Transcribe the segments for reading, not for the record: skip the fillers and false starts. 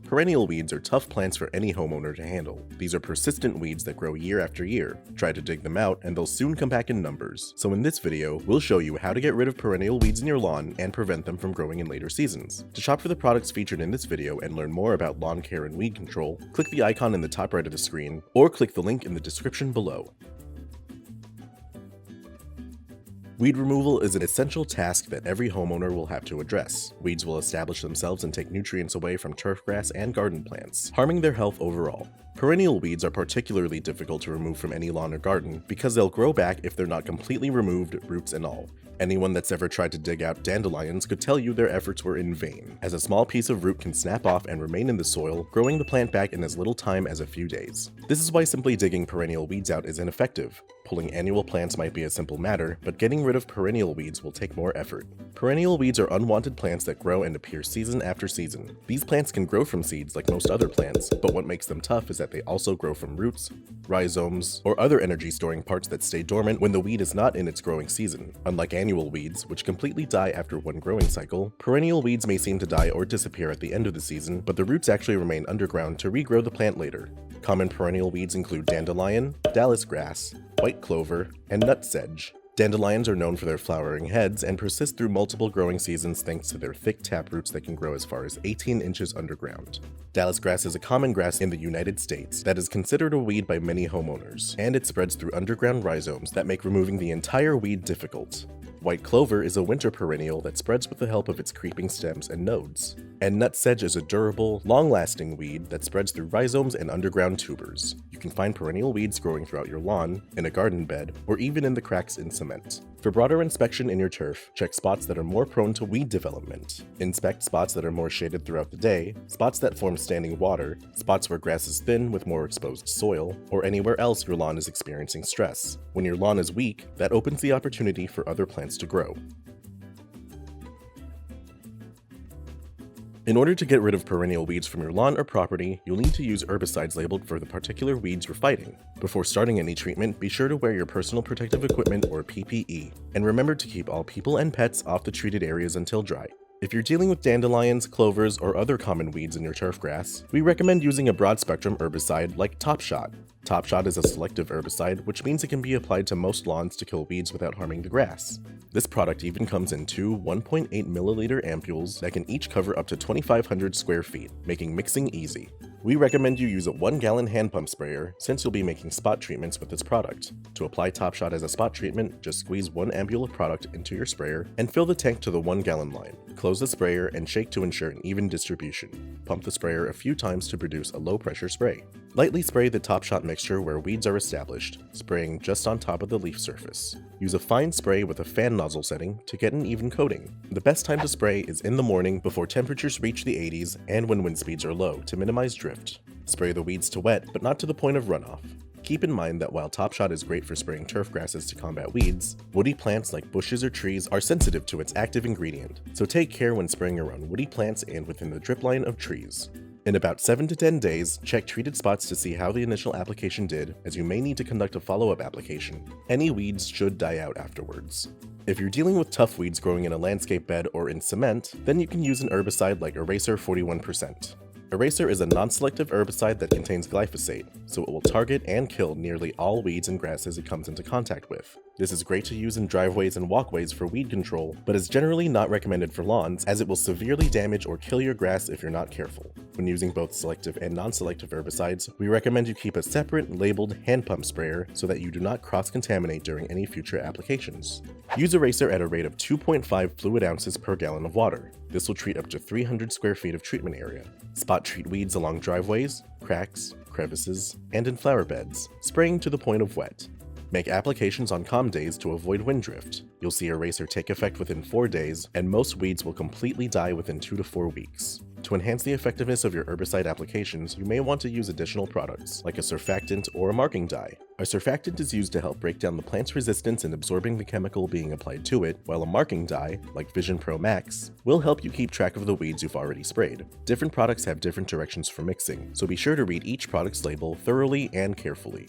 Perennial weeds are tough plants for any homeowner to handle. These are persistent weeds that grow year after year. Try to dig them out and they'll soon come back in numbers. So in this video, we'll show you how to get rid of perennial weeds in your lawn and prevent them from growing in later seasons. To shop for the products featured in this video and learn more about lawn care and weed control, click the icon in the top right of the screen or click the link in the description below. Weed removal is an essential task that every homeowner will have to address. Weeds will establish themselves and take nutrients away from turf grass and garden plants, harming their health overall. Perennial weeds are particularly difficult to remove from any lawn or garden because they'll grow back if they're not completely removed, roots and all. Anyone that's ever tried to dig out dandelions could tell you their efforts were in vain, as a small piece of root can snap off and remain in the soil, growing the plant back in as little time as a few days. This is why simply digging perennial weeds out is ineffective. Pulling annual plants might be a simple matter, but getting rid of perennial weeds will take more effort. Perennial weeds are unwanted plants that grow and appear season after season. These plants can grow from seeds like most other plants, but what makes them tough is that they also grow from roots, rhizomes, or other energy-storing parts that stay dormant when the weed is not in its growing season. Unlike annual weeds, which completely die after one growing cycle, perennial weeds may seem to die or disappear at the end of the season, but the roots actually remain underground to regrow the plant later. Common perennial weeds include dandelion, Dallas grass, white clover, and nutsedge. Dandelions are known for their flowering heads and persist through multiple growing seasons thanks to their thick taproots that can grow as far as 18 inches underground. Dallas grass is a common grass in the United States that is considered a weed by many homeowners, and it spreads through underground rhizomes that make removing the entire weed difficult. White clover is a winter perennial that spreads with the help of its creeping stems and nodes. And nutsedge is a durable, long-lasting weed that spreads through rhizomes and underground tubers. You can find perennial weeds growing throughout your lawn, in a garden bed, or even in the cracks in cement. For broader inspection in your turf, check spots that are more prone to weed development. Inspect spots that are more shaded throughout the day, spots that form standing water, spots where grass is thin with more exposed soil, or anywhere else your lawn is experiencing stress. When your lawn is weak, that opens the opportunity for other plants to grow. In order to get rid of perennial weeds from your lawn or property, you'll need to use herbicides labeled for the particular weeds you're fighting. Before starting any treatment, be sure to wear your personal protective equipment or PPE, and remember to keep all people and pets off the treated areas until dry. If you're dealing with dandelions, clovers, or other common weeds in your turf grass, we recommend using a broad-spectrum herbicide like TopShot. TopShot is a selective herbicide, which means it can be applied to most lawns to kill weeds without harming the grass. This product even comes in two 1.8 milliliter ampules that can each cover up to 2,500 square feet, making mixing easy. We recommend you use a 1-gallon hand pump sprayer since you'll be making spot treatments with this product. To apply TopShot as a spot treatment, just squeeze 1 ampule of product into your sprayer and fill the tank to the 1-gallon line. Close the sprayer and shake to ensure an even distribution. Pump the sprayer a few times to produce a low-pressure spray. Lightly spray the TopShot mixture where weeds are established, spraying just on top of the leaf surface. Use a fine spray with a fan nozzle setting to get an even coating. The best time to spray is in the morning before temperatures reach the 80s and when wind speeds are low to minimize drift. Spray the weeds to wet, but not to the point of runoff. Keep in mind that while TopShot is great for spraying turf grasses to combat weeds, woody plants like bushes or trees are sensitive to its active ingredient, so take care when spraying around woody plants and within the drip line of trees. In about 7 to 10 days, check treated spots to see how the initial application did, as you may need to conduct a follow-up application. Any weeds should die out afterwards. If you're dealing with tough weeds growing in a landscape bed or in cement, then you can use an herbicide like Eraser 41%. Eraser is a non-selective herbicide that contains glyphosate, so it will target and kill nearly all weeds and grasses it comes into contact with. This is great to use in driveways and walkways for weed control, but is generally not recommended for lawns as it will severely damage or kill your grass if you're not careful. When using both selective and non-selective herbicides, we recommend you keep a separate, labeled hand pump sprayer so that you do not cross-contaminate during any future applications. Use Eraser at a rate of 2.5 fluid ounces per gallon of water. This will treat up to 300 square feet of treatment area. Spot treat weeds along driveways, cracks, crevices, and in flower beds, spraying to the point of wet. Make applications on calm days to avoid wind drift. You'll see Eraser take effect within 4 days, and most weeds will completely die within 2 to 4 weeks. To enhance the effectiveness of your herbicide applications, you may want to use additional products, like a surfactant or a marking dye. A surfactant is used to help break down the plant's resistance in absorbing the chemical being applied to it, while a marking dye, like Vision Pro Max, will help you keep track of the weeds you've already sprayed. Different products have different directions for mixing, so be sure to read each product's label thoroughly and carefully.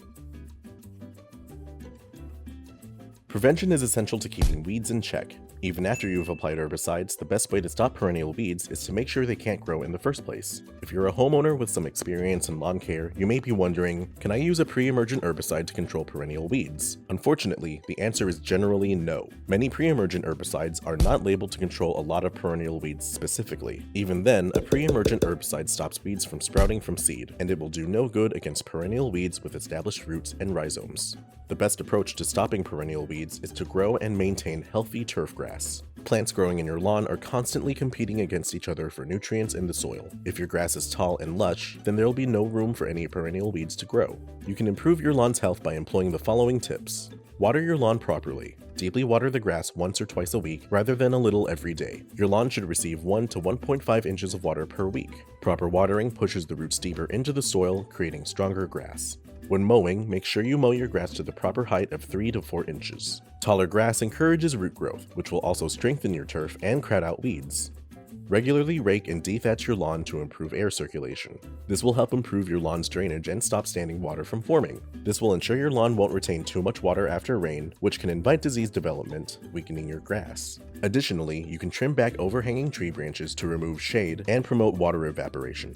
Prevention is essential to keeping weeds in check. Even after you've applied herbicides, the best way to stop perennial weeds is to make sure they can't grow in the first place. If you're a homeowner with some experience in lawn care, you may be wondering, can I use a pre-emergent herbicide to control perennial weeds? Unfortunately, the answer is generally no. Many pre-emergent herbicides are not labeled to control a lot of perennial weeds specifically. Even then, a pre-emergent herbicide stops weeds from sprouting from seed, and it will do no good against perennial weeds with established roots and rhizomes. The best approach to stopping perennial weeds is to grow and maintain healthy turf grass. Plants growing in your lawn are constantly competing against each other for nutrients in the soil. If your grass is tall and lush, then there will be no room for any perennial weeds to grow. You can improve your lawn's health by employing the following tips. Water your lawn properly. Deeply water the grass once or twice a week rather than a little every day. Your lawn should receive 1 to 1.5 inches of water per week. Proper watering pushes the roots deeper into the soil, creating stronger grass. When mowing, make sure you mow your grass to the proper height of 3 to 4 inches. Taller grass encourages root growth, which will also strengthen your turf and crowd out weeds. Regularly rake and dethatch your lawn to improve air circulation. This will help improve your lawn's drainage and stop standing water from forming. This will ensure your lawn won't retain too much water after rain, which can invite disease development, weakening your grass. Additionally, you can trim back overhanging tree branches to remove shade and promote water evaporation.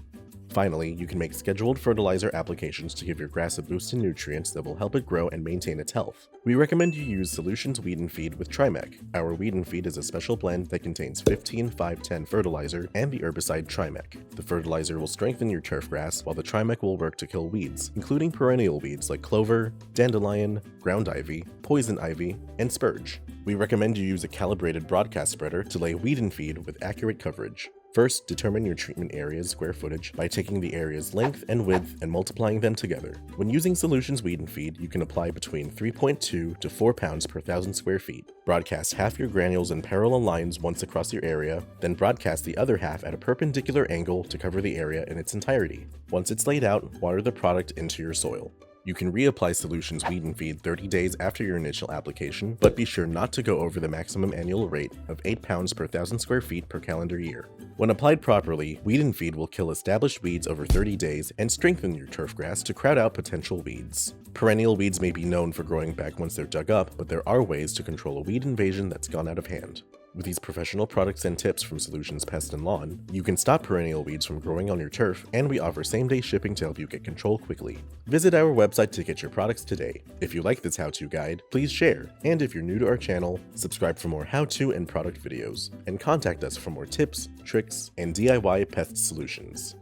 Finally, you can make scheduled fertilizer applications to give your grass a boost in nutrients that will help it grow and maintain its health. We recommend you use Solutions Weed Feed with Trimec. Our Weed Feed is a special blend that contains 15-5-10 fertilizer and the herbicide Trimec. The fertilizer will strengthen your turf grass, while the Trimec will work to kill weeds, including perennial weeds like clover, dandelion, ground ivy, poison ivy, and spurge. We recommend you use a calibrated broadcast spreader to lay Weed Feed with accurate coverage. First, determine your treatment area's square footage by taking the area's length and width and multiplying them together. When using Solutions Weed Feed, you can apply between 3.2 to 4 pounds per 1,000 square feet. Broadcast half your granules in parallel lines once across your area, then broadcast the other half at a perpendicular angle to cover the area in its entirety. Once it's laid out, water the product into your soil. You can reapply Solutions Weed Feed 30 days after your initial application, but be sure not to go over the maximum annual rate of 8 pounds per 1,000 square feet per calendar year. When applied properly, Weed Feed will kill established weeds over 30 days and strengthen your turf grass to crowd out potential weeds. Perennial weeds may be known for growing back once they're dug up, but there are ways to control a weed invasion that's gone out of hand. With these professional products and tips from Solutions Pest and Lawn, you can stop perennial weeds from growing on your turf, and we offer same-day shipping to help you get control quickly. Visit our website to get your products today. If you like this how-to guide, please share, and if you're new to our channel, subscribe for more how-to and product videos, and contact us for more tips, tricks, and DIY pest solutions.